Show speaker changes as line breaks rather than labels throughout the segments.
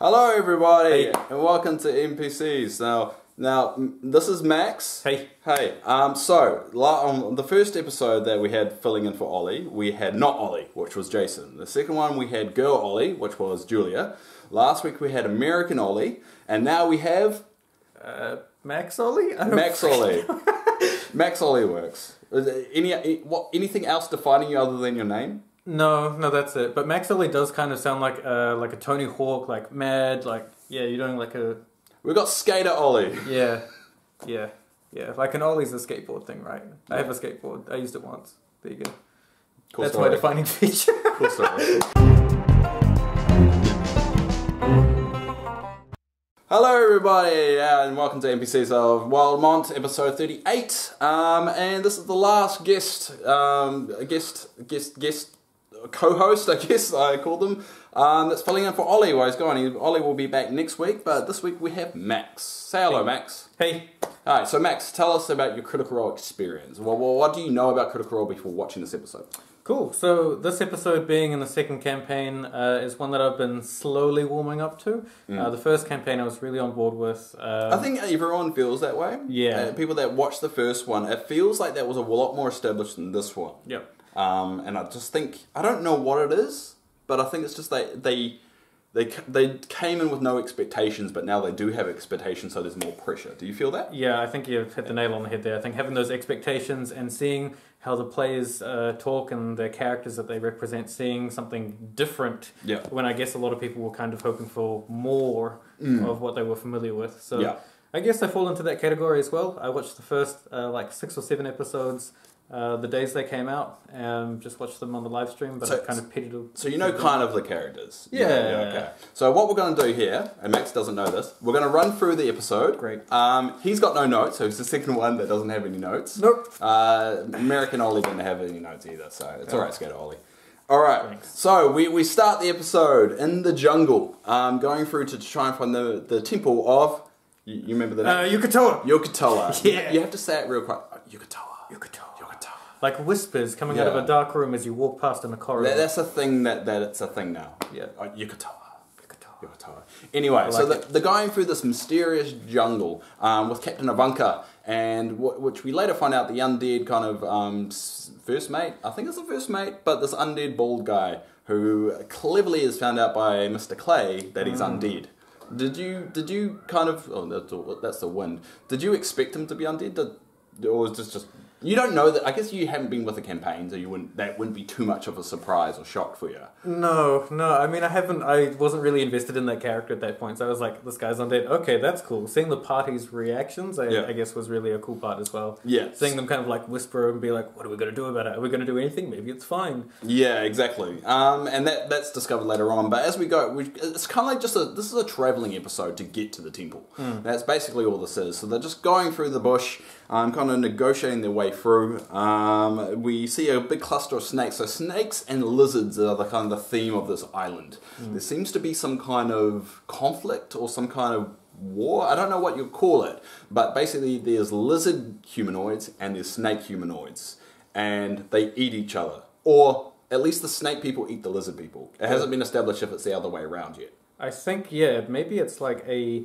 Hello everybody,
Hey.
and welcome to NPCs. Now this is Max.
Hey.
Hey. On the first episode that we had filling in for Ollie, we had not Ollie, which was Jason. The second one we had girl Ollie, which was Julia. Last week we had American Ollie, and now we have
Max Ollie?
Max Ollie. Max Ollie works. Is there anything else defining you other than your name?
No, that's it. But Max Ollie does kind of sound like a Tony Hawk, like mad, like yeah, you're doing like a
We've got Skater Ollie.
yeah. Like an Ollie's a skateboard thing, right? I have a skateboard. I used it once. There you go.
Cool
That's
story.
my defining feature.
Cool story. Hello everybody, and welcome to NPCs of Wildemount, episode 38. And this is the last guest co-host, I guess I call them, that's filling in for Ollie while he's gone. Ollie will be back next week, but this week we have Max. Say hello, Max.
Hey.
Alright, so Max, tell us about your Critical Role experience. Well, what do you know about Critical Role before watching this episode?
Cool. So this episode being in the second campaign is one that I've been slowly warming up to. The first campaign I was really on board with.
I think everyone feels that way.
Yeah.
People that watched the first one, it feels like that was a lot more established than this one.
Yep.
And I just think, I don't know what it is, but I think it's just they came in with no expectations, but now they do have expectations, so there's more pressure. Do you feel that?
Yeah, I think you've hit the nail on the head there. I think having those expectations and seeing how the players talk and the characters that they represent, seeing something different,
Yeah.
when I guess a lot of people were kind of hoping for more of what they were familiar with. So
Yeah.
I guess I fall into that category as well. I watched the first like 6 or 7 episodes the days they came out, just watched them on the live stream, but I kind of pitted them.
So you know kind of the characters.
Yeah.
Okay. So what we're going to do here, and Max doesn't know this, we're going to run through the episode.
Great.
He's got no notes, so he's the second one that doesn't have any notes.
Nope.
American Ollie didn't have any notes either, so it's alright, Skater Ollie. Alright,
Thanks.
so we start the episode in the jungle, going through to try and find the temple of, you remember the name?
Yucatoa.
Yucatoa.
Yeah.
You have to say it real quick. Yucatoa.
Like whispers coming out of a dark room as you walk past in a corridor.
That's a thing that it's a thing now.
Yeah.
Yucatoa. Anyway, so they're going through this mysterious jungle with Captain Ivanka, and which we later find out the undead kind of first mate. I think it's the first mate, but this undead bald guy who cleverly is found out by Mr. Clay that he's undead. Did you kind of? Oh, that's the wind. Did you expect him to be undead? Or was this just? You don't know that. I guess you haven't been with the campaign, so that wouldn't be too much of a surprise or shock for you.
No. I mean, I wasn't really invested in that character at that point, so I was like, this guy's undead. Okay, that's cool. Seeing the party's reactions, I guess, was really a cool part as well.
Yeah.
Seeing them kind of like whisper and be like, what are we going to do about it? Are we going to do anything? Maybe it's fine.
Yeah, exactly. And that's discovered later on. But as we go, it's kind of like this is a traveling episode to get to the temple. That's basically all this is. So they're just going through the bush, kind of negotiating their way through. We see a big cluster of snakes. So snakes and lizards are the kind of the theme of this island. There seems to be some kind of conflict or some kind of war. I don't know what you call it, but basically there's lizard humanoids and there's snake humanoids, and they eat each other, or at least the snake people eat the lizard people. It hasn't been established if it's the other way around yet.
I think, yeah, maybe it's like I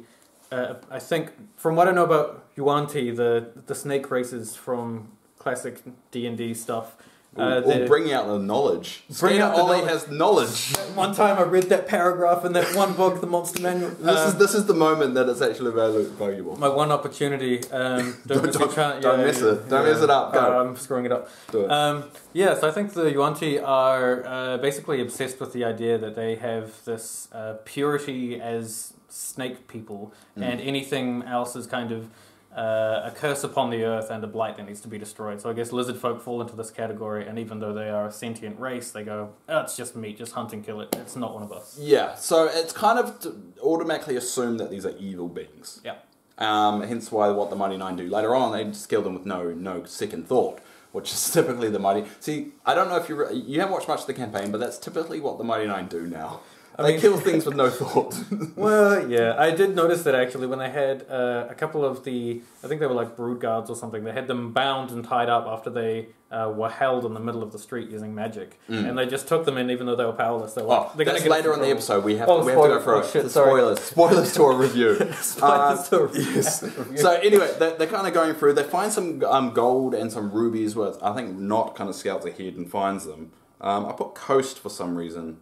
think, from what I know about Yuan-ti, the snake races from classic D&D stuff.
Or bringing out the knowledge.
Bring out the
Ollie
knowledge.
has knowledge.
One time I read that paragraph in that one book, the Monster Manual.
This is the moment that it's actually valuable.
My one opportunity. Don't
Don't mess it up. Go.
I'm screwing it up.
Do it.
Yeah, so I think the Yuan-ti are basically obsessed with the idea that they have this purity as snake people, and anything else is kind of a curse upon the earth and a blight that needs to be destroyed. So I guess lizard folk fall into this category, and even though they are a sentient race, they go, oh, it's just meat, just hunt and kill it. It's not one of us.
Yeah, so it's kind of automatically assumed that these are evil beings.
Yeah.
Hence why what the Mighty Nein do later on, they just kill them with no second thought, which is typically the Mighty... See, I don't know if you haven't watched much of the campaign, but that's typically what the Mighty Nein do now. They kill things with no thought.
Well, yeah, I did notice that actually when they had a couple of the, I think they were like brood guards or something, they had them bound and tied up after they were held in the middle of the street using magic. And they just took them in even though they were powerless. They were like, they're
that's later in the episode. We have,
we
have to go for spoilers. Spoilers to a review.
Spoilers to a review.
Yes. So anyway, they're kind of going through, they find some gold and some rubies with, I think Not kind of scouts ahead and finds them. I put coast for some reason.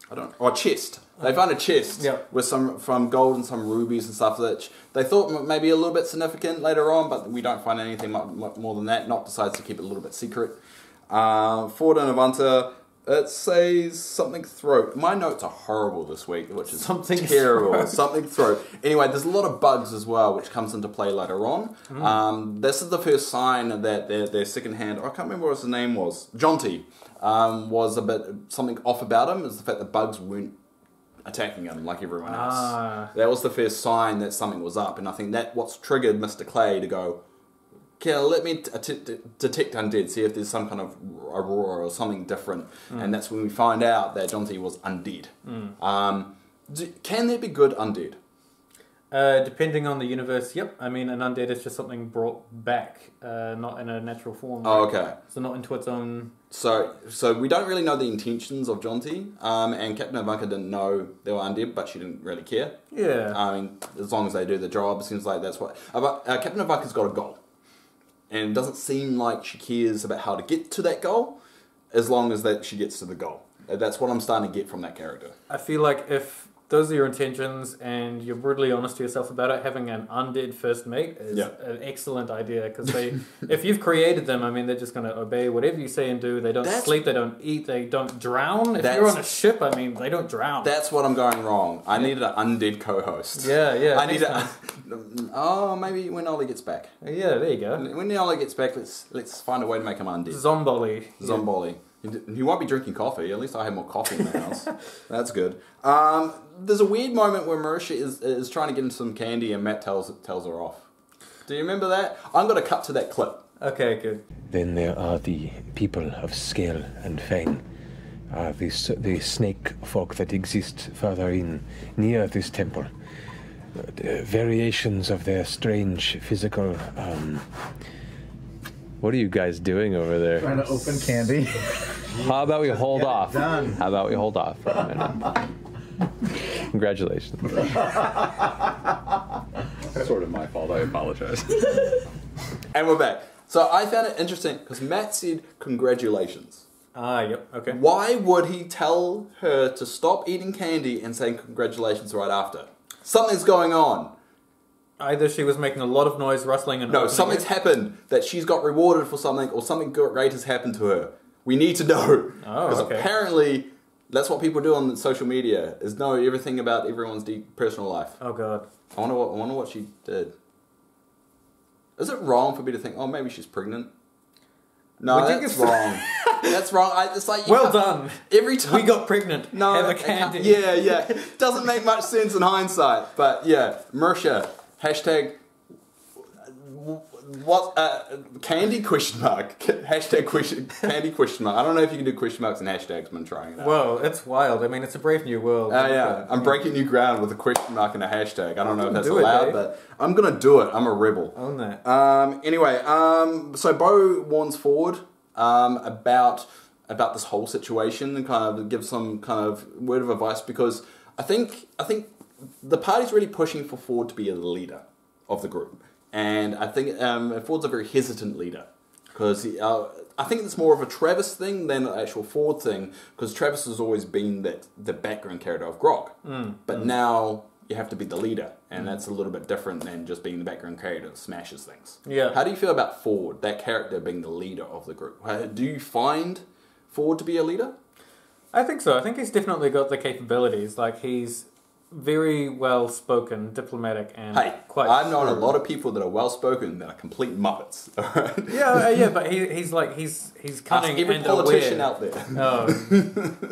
I don't. Or chest. They found a chest with some from gold and some rubies and stuff that they thought maybe a little bit significant later on, but we don't find anything much more than that. Not decides to keep it a little bit secret. Ford and Avanta. It says something throat. My notes are horrible this week, which is
something
terrible.
Throat.
Something throat. Anyway, there's a lot of bugs as well, which comes into play later on. This is the first sign that their second hand. I can't remember what his name was. Yuan-ti. Was a bit something off about him is the fact that bugs weren't attacking him like everyone else. That was the first sign that something was up, and I think that what's triggered Mr. Clay to go, okay, let me detect undead, see if there's some kind of aurora or something different, and that's when we find out that Yuan-ti was undead. Can there be good undead?
Depending on the universe, yep. I mean, an undead is just something brought back, not in a natural form.
Oh, okay.
So not into its own...
So we don't really know the intentions of Yuan-ti, and Captain Ivanka didn't know they were undead, but she didn't really care.
Yeah.
I mean, as long as they do the job, it seems like that's what... Captain Ivanka's got a goal, and it doesn't seem like she cares about how to get to that goal, as long as that she gets to the goal. That's what I'm starting to get from that character.
I feel like if those are your intentions and you're brutally honest to yourself about it, having an undead first mate is an excellent idea, because if you've created them, I mean, they're just going to obey whatever you say and do. They don't sleep, they don't eat, they don't drown. If you're on a ship, I mean, they don't drown.
That's what I'm going wrong. I needed an undead co-host.
Yeah.
I need maybe when Ollie gets back.
Yeah, there you go.
When Ollie gets back, let's find a way to make him undead.
Zomboli.
He won't be drinking coffee. At least I have more coffee in the house. That's good. There's a weird moment where Marisha is trying to get him some candy and Matt tells her off. Do you remember that? I'm going to cut to that clip.
Okay, good.
Then there are the people of scale and fang. The snake folk that exist further in, near this temple. Variations of their strange physical... What are you guys doing over there?
Trying to open candy.
How about we hold off?
Done.
How about we hold off for a minute? Congratulations.
Sort of my fault. I apologize.
And we're back. So I found it interesting because Matt said congratulations.
Yep, okay.
Why would he tell her to stop eating candy and say congratulations right after? Something's going on.
Either she was making a lot of noise, rustling, and...
No, something's happened. That she's got rewarded for something, or something great has happened to her. We need to know. Because apparently, that's what people do on social media, is know everything about everyone's deep personal life.
Oh, God.
I wonder what she did. Is it wrong for me to think, oh, maybe she's pregnant? No, that's wrong. That's wrong. It's like
well done.
Every time
we got pregnant.
No,
have a candy.
Yeah. Doesn't make much sense in hindsight, but yeah, Mersha. Hashtag what candy question mark hashtag candy question mark. I don't know if you can do question marks and hashtags, but I'm trying it out.
Well, it's wild. I mean, it's a brave new world.
I'm breaking new ground with a question mark and a hashtag. I don't know if that's allowed, but I'm gonna do it. I'm a rebel.
Own that.
Anyway, so Bo warns Ford about this whole situation and kind of gives some kind of word of advice, because I think the party's really pushing for Ford to be a leader of the group. And I think Ford's a very hesitant leader. Because I think it's more of a Travis thing than an actual Ford thing. Because Travis has always been the background character of Grog. But now you have to be the leader. And that's a little bit different than just being the background character that smashes things.
Yeah.
How do you feel about Ford, that character being the leader of the group? Do you find Ford to be a leader?
I think so. I think he's definitely got the capabilities. Like, he's very well spoken, diplomatic, and quite.
I've known a lot of people that are well spoken that are complete muppets.
Yeah, but he's cunning
every
and
politician
aware.
out there.
No,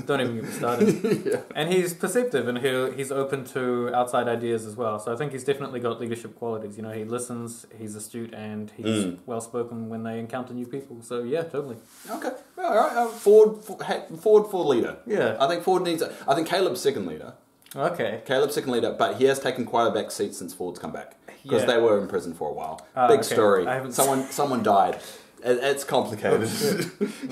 don't even get me started. Yeah. And he's perceptive, and he's open to outside ideas as well. So I think he's definitely got leadership qualities. You know, he listens, he's astute, and he's well spoken when they encounter new people. So yeah, totally.
Okay, all right, Ford for leader.
Yeah.
I think Ford needs. I think Caleb's second leader.
Okay.
Caleb's second leader, but he has taken quite a back seat since Ford's come back because
Yeah.
they were in prison for a while. Big
okay.
story.
I haven't-
Someone died. It's complicated.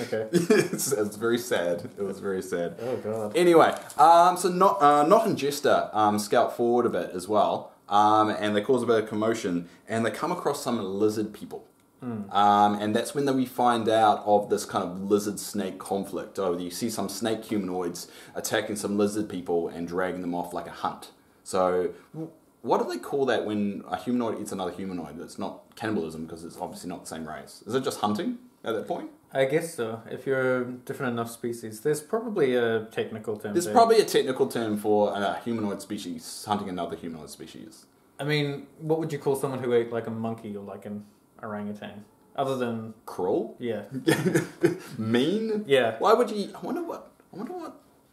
Okay.
it's very sad. It was very sad.
Oh god.
Anyway, so not and Jester scout forward a bit as well, and they cause a bit of commotion, and they come across some lizard people. And that's when we find out of this kind of lizard-snake conflict. Oh, you see some snake humanoids attacking some lizard people and dragging them off like a hunt. So, what do they call that when a humanoid eats another humanoid? It's not cannibalism because it's obviously not the same race. Is it just hunting at that point?
I guess so. If you're a different enough species, there's probably a technical term.
There's
there.
probably a technical term for a humanoid species hunting another humanoid species.
I mean, what would you call someone who ate like a monkey or like an orangutan? Other than
Cruel?
yeah,
Mean?
yeah.
Why would you? I wonder what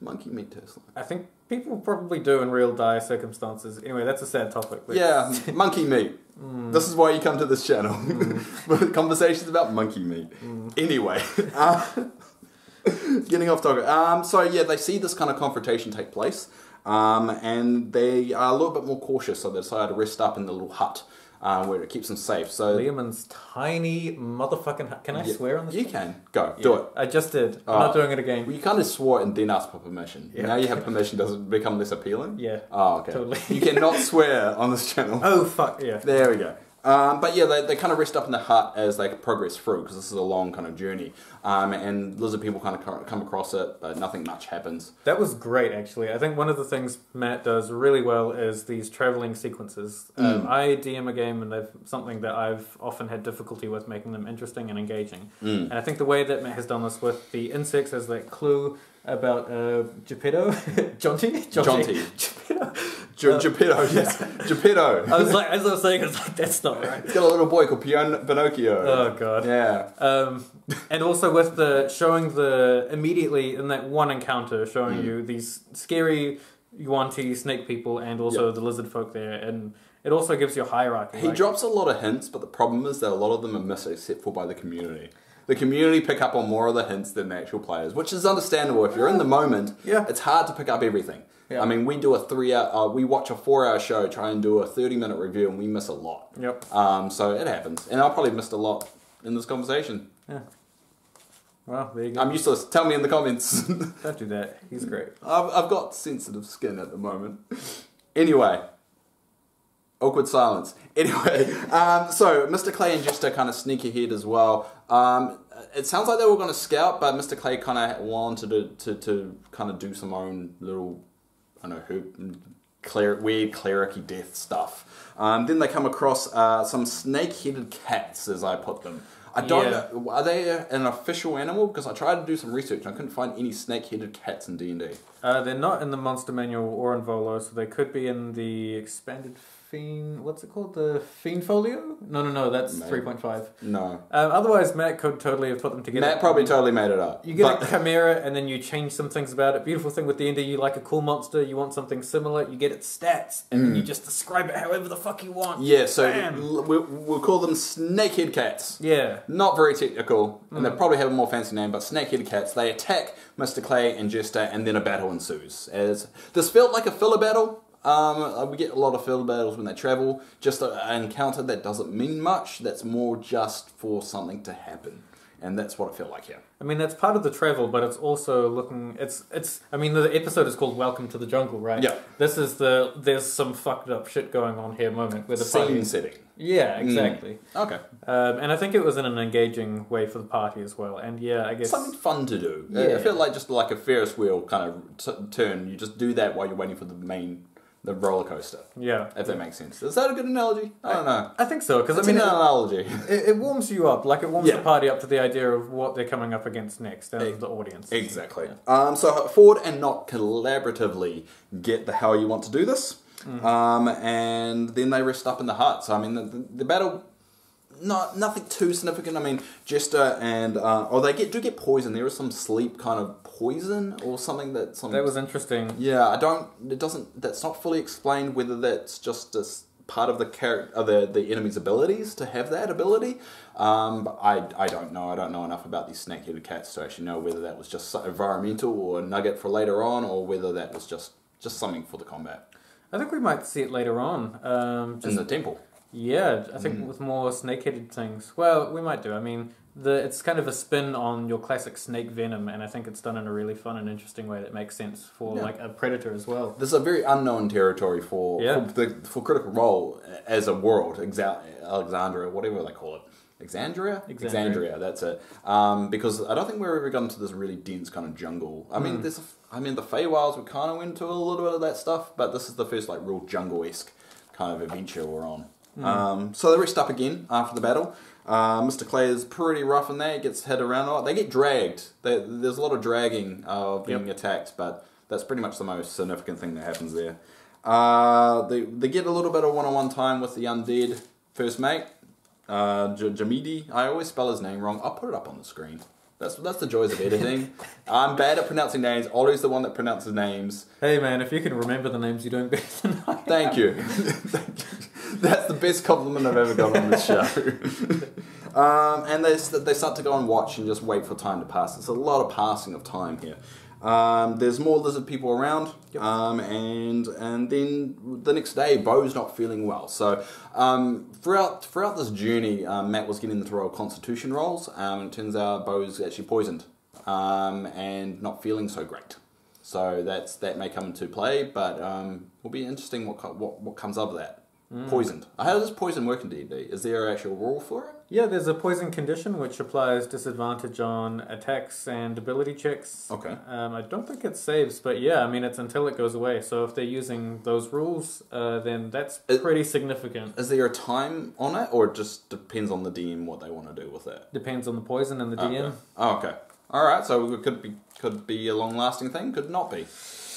monkey meat tastes like.
I think people probably do in real dire circumstances. Anyway, that's a sad topic. But
Yeah, monkey meat. This is why you come to this channel. Conversations about monkey meat. Anyway, getting off topic. So yeah, they see this kind of confrontation take place, and they are a little bit more cautious. So they decide to rest up in the little hut where it keeps them safe. So
Liamon's tiny motherfucking hut. Can I swear on this?
you
one?
can go do it.
I just did. I'm not doing it again.
Well, you kind of swore and then asked for permission.
Yeah.
Now you have permission. Does it become less appealing?
Yeah.
Oh, okay.
Totally.
You cannot swear on this channel.
Oh fuck yeah.
There we go. But yeah, they kind of rest up in the hut as they progress through because this is a long kind of journey. And lizard people kind of come across it, but nothing much happens.
That was great, actually. I think one of the things Matt does really well is these traveling sequences. I DM a game, and they've something that I've often had difficulty with making them interesting and engaging. And I think the way that Matt has done this with the insects as that clue about Geppetto, Yuan-ti.
Geppetto, yes, Geppetto.
I was like, as I was saying, I was like, that's not right.
He's got a little boy called Pinocchio.
Oh god.
Yeah.
And also with the showing the immediately in that one encounter showing you these scary Yuan-ti snake people and also the lizard folk there, and it also gives you a hierarchy.
He drops a lot of hints, but the problem is that a lot of them are missed except for by the community. The community pick up on more of the hints than the actual players, which is understandable. If you're in the moment, it's hard to pick up everything. Yeah. I mean, we do we watch a 4-hour show, try and do a 30-minute review, and we miss a lot.
Yep.
So it happens. And I've probably missed a lot in this conversation.
Yeah. Well, there you go.
I'm useless. Tell me in the comments.
Don't do that. He's great.
I've got sensitive skin at the moment. Anyway. Awkward silence. Anyway, so Mr. Clay and Jester kind of sneak ahead as well. It sounds like they were going to scout, but Mr. Clay kind of wanted to kind of do some own little, I don't know, weird cleric-y death stuff. Then they come across some snake-headed cats, as I put them. I don't know, are they an official animal? Because I tried to do some research and I couldn't find any snake-headed cats in D&D.
They're not in the Monster Manual or in Volo, so they could be in the expanded Fiend... What's it called? The Fiend Folio? No, that's 3.5.
No.
Otherwise, Matt could totally have put them together.
Matt probably totally made it up.
You get a chimera and then you change some things about it. Beautiful thing with D&D, you like a cool monster, you want something similar, you get its stats, and then you just describe it however the fuck you want.
Yeah, so we'll call them snakehead cats.
Yeah.
Not very technical, and they probably have a more fancy name, but snakehead cats. They attack Mr. Clay and Jester, and then a battle ensues. This felt like a filler battle. We get a lot of filler battles when they travel. Just an encounter that doesn't mean much. That's more just for something to happen. And that's what it felt like here.
I mean, that's part of the travel, but it's also looking... I mean, the episode is called Welcome to the Jungle, right?
Yeah.
This is there's some fucked up shit going on here moment. Where the
Scene setting.
Yeah, exactly.
Okay.
And I think it was in an engaging way for the party as well. And yeah, I guess...
Something fun to do.
Yeah.
It felt like just like a Ferris wheel kind of turn. You just do that while you're waiting for the roller coaster.
Yeah.
If that makes sense. Is that a good analogy? I don't know.
I think so, because
It's an analogy.
It warms you up, like it warms the party up to the idea of what they're coming up against next, and the audience.
Exactly. Yeah. So Ford and Not collaboratively get the how you want to do this, and then they rest up in the hut. So I mean, the battle, nothing too significant. I mean, Jester and they do get poison. There is some sleep kind of poison or something that
was interesting.
Yeah, that's not fully explained whether that's just a part of the enemy's abilities to have that ability. But I don't know. I don't know enough about these snake-headed cats to actually know whether that was just environmental or a nugget for later on, or whether that was just something for the combat.
I think we might see it later on.
In the temple.
Yeah, I think with more snake-headed things. Well, we might do. I mean, it's kind of a spin on your classic snake venom, and I think it's done in a really fun and interesting way that makes sense for like a predator as well.
This is a very unknown territory for Critical Role as a world. Alexandria, whatever they call it. Exandria, that's it. Because I don't think we've ever gone to this really dense kind of jungle. I mean, the Feywilds we kind of went to a little bit of that stuff, but this is the first like real jungle-esque kind of adventure we're on. So they rest up again after the battle. Mr. Clay is pretty rough in there. He gets hit around a lot. They get dragged. There's a lot of dragging of being attacked, but that's pretty much the most significant thing that happens there. They get a little bit of one-on-one time with the undead first mate, Jamidi. I always spell his name wrong. I'll put it up on the screen. That's the joys of editing. I'm bad at pronouncing names. Ollie's the one that pronounces names.
Hey man, if you can remember the names, you're doing better than I am.
Thank you. That's the best compliment I've ever got on this show. And they start to go and watch and just wait for time to pass. There's a lot of passing of time here. There's more lizard people around, and then the next day, Bo's not feeling well. So throughout this journey, Matt was getting the to roll constitution rolls, and it turns out Bo's actually poisoned and not feeling so great. So that may come into play, but will be interesting what comes of that. Poisoned. How does poison work in D&D? Is there an actual rule for it?
Yeah, there's a poison condition which applies disadvantage on attacks and ability checks.
Okay.
I don't think it saves, but yeah, I mean, it's until it goes away. So if they're using those rules, then that's pretty significant.
Is there a time on it, or it just depends on the DM what they want to do with it?
Depends on the poison and the DM.
Okay. Oh, okay. All right, so it could be a long-lasting thing, could not be.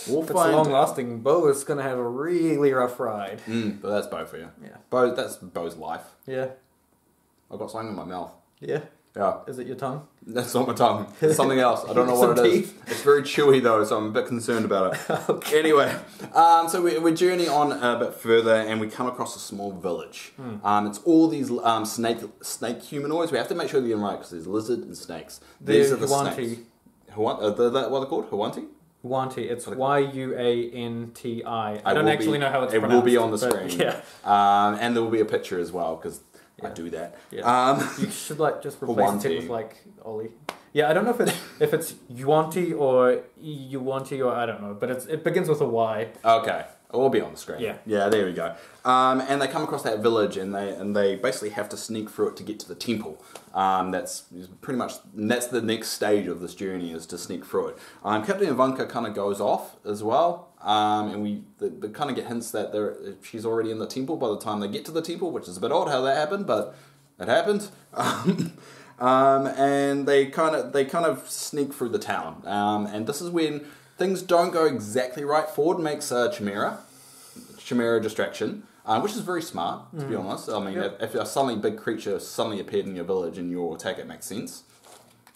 If it's long-lasting, Bo is going to have a really rough ride.
But that's Bo for you.
Yeah.
That's Bo's life.
Yeah.
I've got something in my mouth.
Yeah.
Yeah.
Is it your tongue?
That's not my tongue. It's something else. I don't know what it is. It's very chewy though, so I'm a bit concerned about it.
Okay.
Anyway, so we journey on a bit further, and we come across a small village. It's all these snake humanoids. We have to make sure they're getting right because there's lizard and snakes. These are the snakes. What are they called? Yuan-ti?
Yuan-ti. It's Yuanti. I don't actually know how it's pronounced.
It will be on the screen.
Yeah.
And there will be a picture as well because I do that.
Yeah. You should just replace it with Ollie. Yeah, I don't know if it's Yuan-ti or Yuan-ti or I don't know, but it begins with a Y.
Okay. It will be on the screen.
Yeah.
Yeah, there we go. And they come across that village, and they basically have to sneak through it to get to the temple. That's pretty much that's the next stage of this journey, is to sneak through it. Captain Ivanka kind of goes off as well, and they kind of get hints that she's already in the temple by the time they get to the temple, which is a bit odd how that happened, but it happened. And they kind of sneak through the town, and this is when things don't go exactly right. Ford makes a chimera distraction, which is very smart, to be honest. I mean, if a suddenly big creature suddenly appeared in your village and your attack, it makes sense.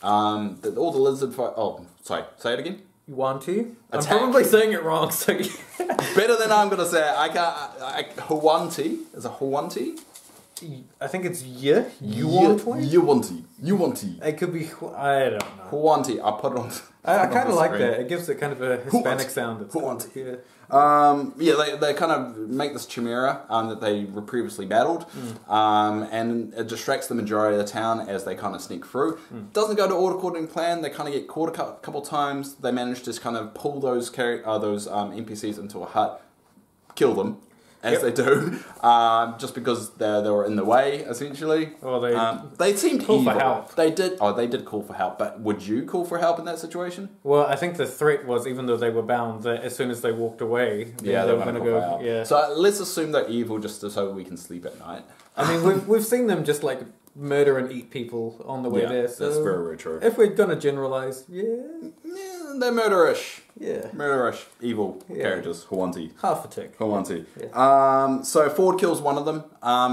All the lizard folk... Oh, sorry. Say it again.
Yuan-ti? I'm probably saying it wrong, so...
Better than I'm going to say it. I can't... Yuan-ti? Is it Yuan-ti?
I think it's Yuan-ti?
Yuan-ti.
It could be... I don't know.
Yuan-ti. I'll put it on...
I kind of like that. It gives it kind of a Hispanic sound.
Yuan-ti. They kind of make this chimera that they were previously battled, and it distracts the majority of the town as they kind of sneak through. Doesn't go to order according to plan. They kind of get caught a couple times. They manage to just kind of pull those NPCs into a hut, kill them. As they do, just because they were in the way, essentially.
Well,
they seemed
call
evil.
For help.
They did call for help, but would you call for help in that situation?
Well, I think the threat was, even though they were bound, that as soon as they walked away, they were going to go. Yeah.
So let's assume they're evil just so we can sleep at night.
I mean, we've seen them just murder and eat people on the way there. So
that's very, very true.
If we're going to generalize,
they're murderish.
Yeah.
Murderish, evil characters. Yuan-ti.
Half a tick.
Yuan-ti. Yeah. So Ford kills one of them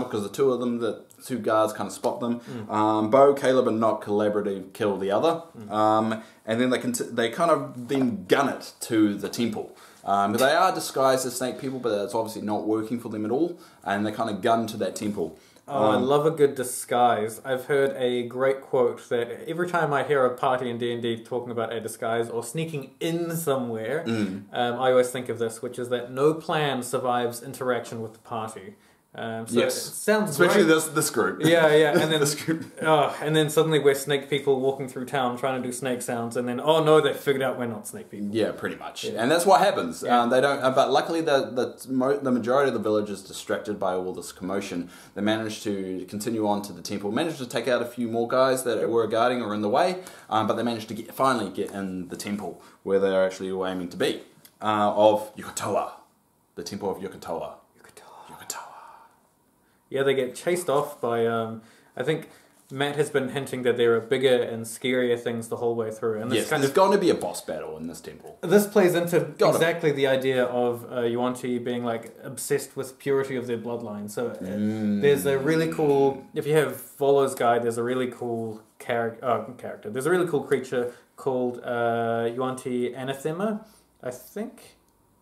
because the two of them, the two guards, kind of spot them. Bo, Caleb, and Nock collaboratively kill the other. And then they kind of then gun it to the temple. But they are disguised as snake people, but it's obviously not working for them at all, and they kind of gun to that temple.
Oh, I love a good disguise. I've heard a great quote that every time I hear a party in D&D talking about a disguise or sneaking in somewhere, I always think of this, which is that no plan survives interaction with the party. So
yes.
It sounds
especially
great.
this group.
Yeah, and then
this group.
And then suddenly we're snake people walking through town trying to do snake sounds, and then oh no, they figured out we're not snake people.
Yeah, pretty much, and that's what happens.
Yeah.
They don't, but luckily the majority of the village is distracted by all this commotion. They managed to continue on to the temple, managed to take out a few more guys that were guarding or in the way, but they managed to finally get in the temple where they're actually aiming to be of Yucatoa, the temple of Yucatoa.
Yeah, they get chased off by, I think Matt has been hinting that there are bigger and scarier things the whole way through. And
yes, there's going to be a boss battle in this temple.
This plays into exactly the idea of Yuan-ti being like obsessed with purity of their bloodline. So there's a really cool, if you have Volo's Guide, there's a really cool character. There's a really cool creature called Yuan-ti Anathema, I think.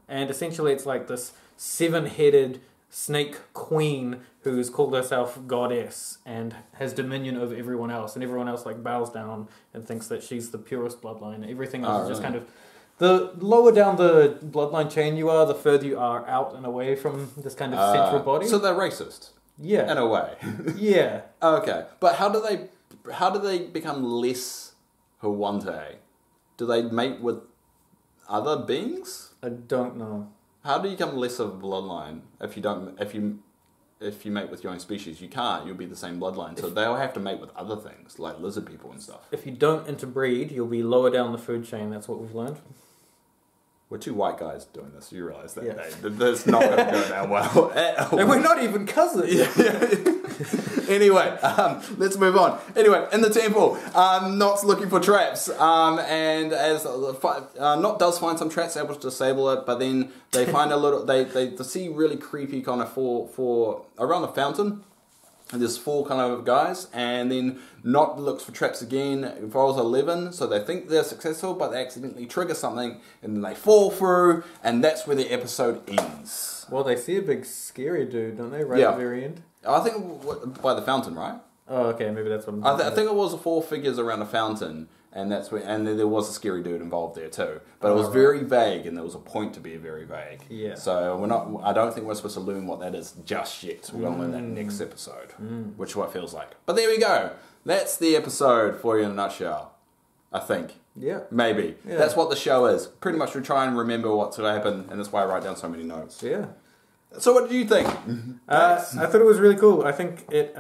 And essentially it's like this 7-headed snake queen who's called herself goddess and has dominion over everyone else, and everyone else like bows down and thinks that she's the purest bloodline. Everything else is just kind of, the lower down the bloodline chain you are, the further you are out and away from this kind of central body.
So they're racist.
Yeah,
in a way.
Yeah.
Okay, but how do they become less Huante? Do they mate with other beings?
I don't know.
How do you become less of a bloodline if you mate with your own species? You can't. You'll be the same bloodline. So they'll have to mate with other things like lizard people and stuff.
If you don't interbreed, you'll be lower down the food chain. That's what we've learned.
We're two white guys doing this. You realise that?
Yeah.
That's not going to go down well at all.
And we're not even cousins.
Anyway, let's move on. Anyway, in the temple, Not's looking for traps, and as Not does find some traps, able to disable it, but then they find a little. They see really creepy kind of for around the fountain. And there's 4 kind of guys, and then Not looks for traps again, rolls 11, so they think they're successful, but they accidentally trigger something, and then they fall through, and that's where the episode ends.
Well, they see a big scary dude, don't they, at the very end?
I think by the fountain, right?
Oh, okay, maybe that's what
I think it was 4 figures around a fountain, and that's where, and there was a scary dude involved there too. But it was very vague, and there was a point to be very vague.
Yeah.
So we're not. I don't think we're supposed to learn what that is just yet. We're going to learn that next episode, which is what it feels like. But there we go. That's the episode for you in a nutshell. I think.
Yeah.
Maybe.
Yeah.
That's what the show is. Pretty much we try and remember what's going to happen, and that's why I write down so many notes.
Yeah.
So what did you think?
I thought it was really cool. I think it.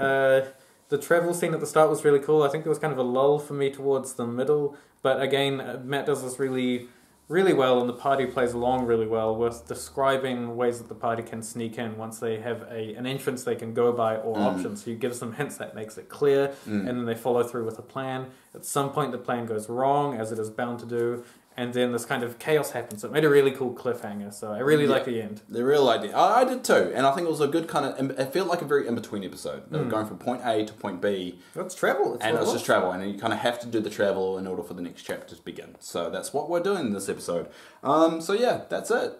The travel scene at the start was really cool. I think there was kind of a lull for me towards the middle. But again, Matt does this really, really well, and the party plays along really well with describing ways that the party can sneak in once they have an entrance they can go by or options. So he gives them hints that makes it clear, and then they follow through with a plan. At some point, the plan goes wrong, as it is bound to do, and then this kind of chaos happens. So it made a really cool cliffhanger, so I really like the end.
The real idea. I did too, and I think it was a good kind of, it felt like a very in-between episode. They were going from point A to point B.
It's travel.
And it's just travel, and you kind of have to do the travel in order for the next chapter to begin. So that's what we're doing in this episode. So yeah, that's it.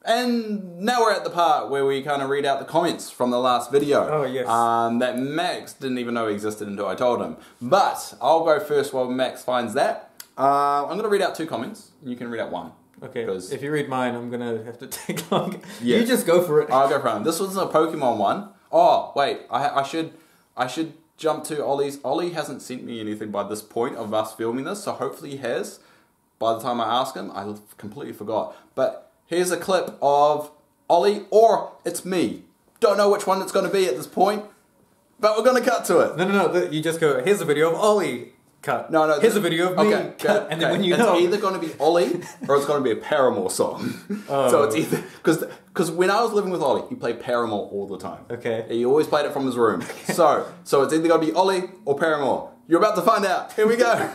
And now we're at the part where we kind of read out the comments from the last video.
Oh, yes.
That Max didn't even know existed until I told him. But I'll go first while Max finds that. I'm going to read out 2 comments. You can read out 1.
Okay, if you read mine, I'm going to have to take long.
Yeah.
You just go for it.
I'll go for it. This was a Pokemon one. Oh, wait. I should jump to Ollie's. Ollie hasn't sent me anything by this point of us filming this, so hopefully he has. By the time I ask him, I completely forgot. But here's a clip of Ollie, or it's me. Don't know which one it's going to be at this point, but we're going to cut to it.
No. You just go, here's a video of Ollie. Cut.
No.
Here's a video of me. Cut. And then when you know,
it's either going to be Ollie or it's going to be a Paramore song. So it's either because when I was living with Ollie, he played Paramore all the time.
Okay.
He always played it from his room. So it's either going to be Ollie or Paramore. You're about to find out. Here we go.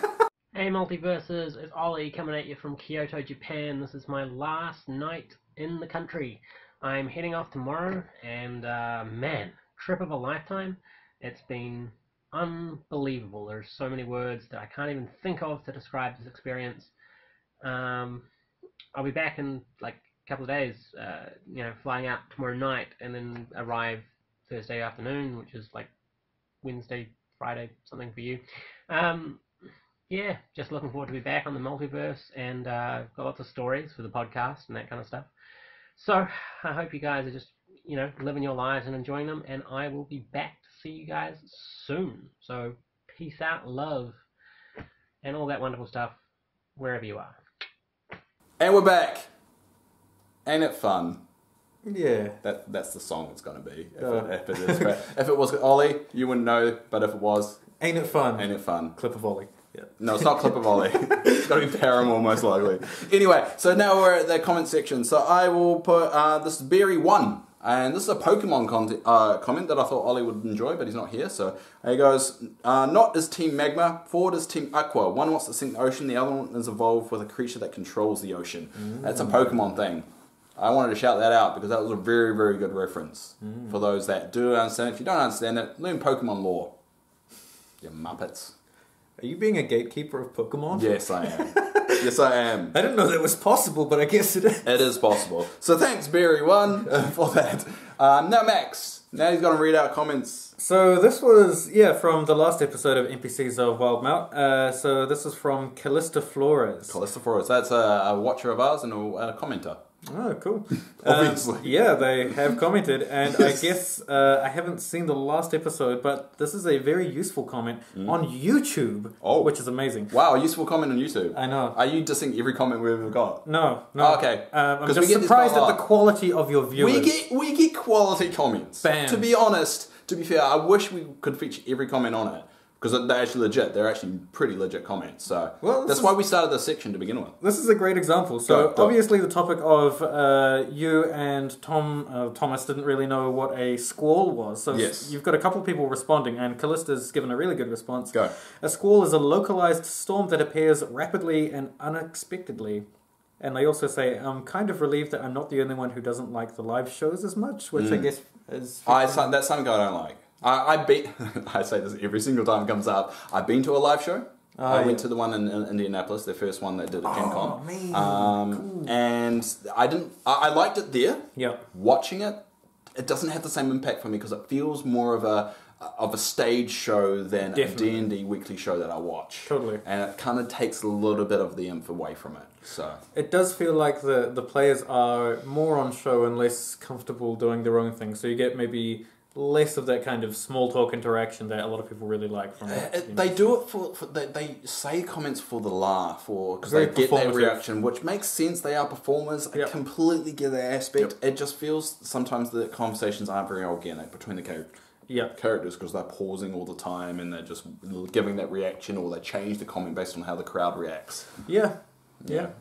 Hey Multiverses, it's Ollie coming at you from Kyoto, Japan. This is my last night in the country. I'm heading off tomorrow, and man, trip of a lifetime. It's been unbelievable. There's so many words that I can't even think of to describe this experience. I'll be back in like couple of days. Flying out tomorrow night and then arrive Thursday afternoon, which is like Wednesday, Friday, something for you. Yeah, just looking forward to be back on the multiverse, and got lots of stories for the podcast and that kind of stuff. So I hope you guys are just, living your lives and enjoying them, and I will be back to see you guys soon. So peace out, love, and all that wonderful stuff, wherever you are.
And we're back. Ain't it fun?
Yeah.
That's the song it's going to be. If it is. If it was Ollie, you wouldn't know, but if it was...
Ain't it fun?
Ain't it fun?
Clip of Ollie. Yeah.
No, it's not Clip of Ollie. It's got to be Paramore, most likely. Anyway, so now we're at the comment section. So I will put, this is Berry1. And this is a Pokemon comment that I thought Ollie would enjoy, but he's not here. So he goes, not is Team Magma, forward is Team Aqua. One wants to sink the ocean, the other one is evolved with a creature that controls the ocean. That's a Pokemon thing. I wanted to shout that out because that was a very, very good reference for those that do understand. If you don't understand it, learn Pokemon lore. You muppets.
Are you being a gatekeeper of Pokemon?
Yes, I am. Yes, I am.
I didn't know that was possible, but I guess it is.
It is possible. So thanks, Berry1, for that. Now, Max. Now he's going to read out comments.
So this was, from the last episode of NPCs of Wildemount. So this is from Callista Flores.
Callista Flores. That's a watcher of ours and a commenter.
Oh, cool.
Obviously.
Yeah, they have commented, and I guess I haven't seen the last episode, but this is a very useful comment on YouTube, which is amazing.
Wow, a useful comment on YouTube.
I know.
Are you dissing every comment we've ever got?
No.
Oh, okay.
I'm just surprised at the quality of your viewers.
We get quality comments.
Bam.
To be honest, to be fair, I wish we could feature every comment on it. Because they're actually legit. They're actually pretty legit comments. So that's why we started this section to begin with.
This is a great example. So obviously the topic of you and Thomas didn't really know what a squall was. So you've got a couple of people responding, and Callista's given a really good response.
Go.
A squall is a localized storm that appears rapidly and unexpectedly. And they also say, I'm kind of relieved that I'm not the only one who doesn't like the live shows as much, which I guess is...
That's something I don't like. I say this every single time it comes up. I've been to a live show. I went to the one in Indianapolis, the first one they did at Gen Con.
Cool.
And I liked it there.
Yeah.
Watching it, it doesn't have the same impact for me because it feels more of a stage show than a D&D weekly show that I watch.
Totally.
And it kind of takes a little bit of the oomph away from it. So
it does feel like the players are more on show and less comfortable doing their own thing. So you get maybe less of that kind of small talk interaction that a lot of people really like from it.
They do it for they say comments for the laugh or because
Very
they get that
performative.
reaction, which makes sense. They are performers. I completely get that aspect. It just feels sometimes the conversations aren't very organic between the characters because they're pausing all the time and they're just giving that reaction, or they change the comment based on how the crowd reacts.
Yeah.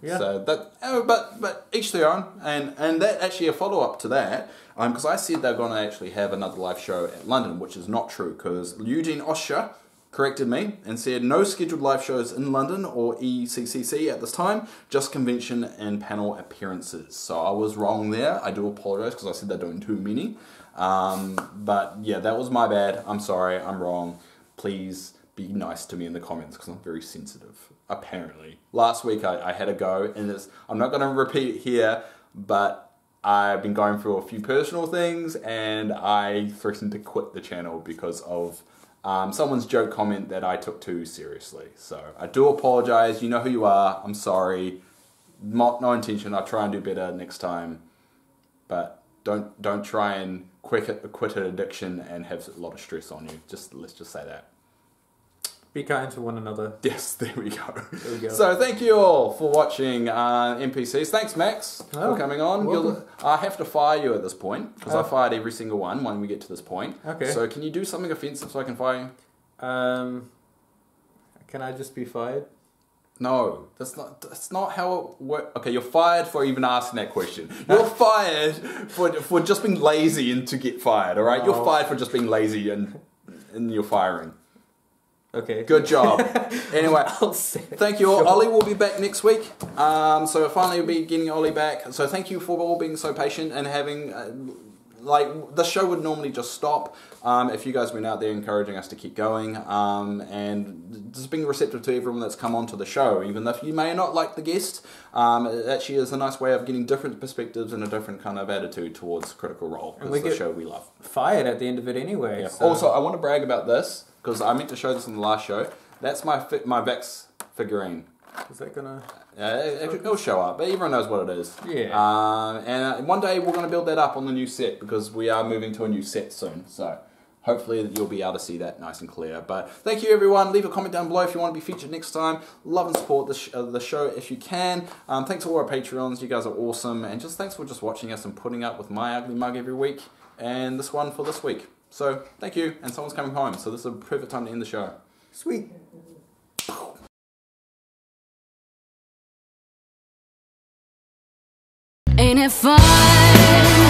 So that, but each their own, and that actually a follow up to that, because I said they're going to actually have another live show at London, which is not true, because Eugene Osher corrected me and said no scheduled live shows in London or ECCC at this time, just convention and panel appearances. So I was wrong there. I do apologise because I said they're doing too many, but yeah, that was my bad. I'm sorry. I'm wrong. Please be nice to me in the comments because I'm very sensitive. Apparently, last week I had a go, and I'm not going to repeat it here, but I've been going through a few personal things, and I threatened to quit the channel because of someone's joke comment that I took too seriously. So I do apologise. You know who you are. I'm sorry. No intention. I'll try and do better next time, but don't try and quit an addiction and have a lot of stress on you. Let's just say that.
Be kind to one another.
Yes, there we go. So thank you all for watching NPCs. Thanks, Max, for coming on. I have to fire you at this point, because I fired every single one when we get to this point.
Okay.
So can you do something offensive so I can fire you?
Can I just be fired?
No, that's not how it works. Okay, you're fired for even asking that question. You're fired for just being lazy and to get fired, all right? You're fired for just being lazy and you're firing.
Okay.
Good job. Anyway, thank you all.
Sure.
Ollie will be back next week. So finally we'll be getting Ollie back. So thank you for all being so patient and having like the show would normally just stop if you guys went out there encouraging us to keep going and just being receptive to everyone that's come onto the show, even if you may not like the guest. It actually is a nice way of getting different perspectives and a different kind of attitude towards Critical Role.
And we
it's the
get
show we love.
Fired at the end of it anyway.
Yeah.
So.
Also, I want to brag about this because I meant to show this in the last show. That's my Vex figurine.
Is that gonna?
It'll show up, but everyone knows what it is.
Yeah.
And one day we're going to build that up on the new set because we are moving to a new set soon. So hopefully you'll be able to see that nice and clear. But thank you everyone. Leave a comment down below if you want to be featured next time. Love and support the show if you can. Thanks to all our Patrons. You guys are awesome. And just thanks for just watching us and putting up with my ugly mug every week. And this one for this week. So thank you. And someone's coming home. So this is a perfect time to end the show.
Sweet.
Ain't it fun?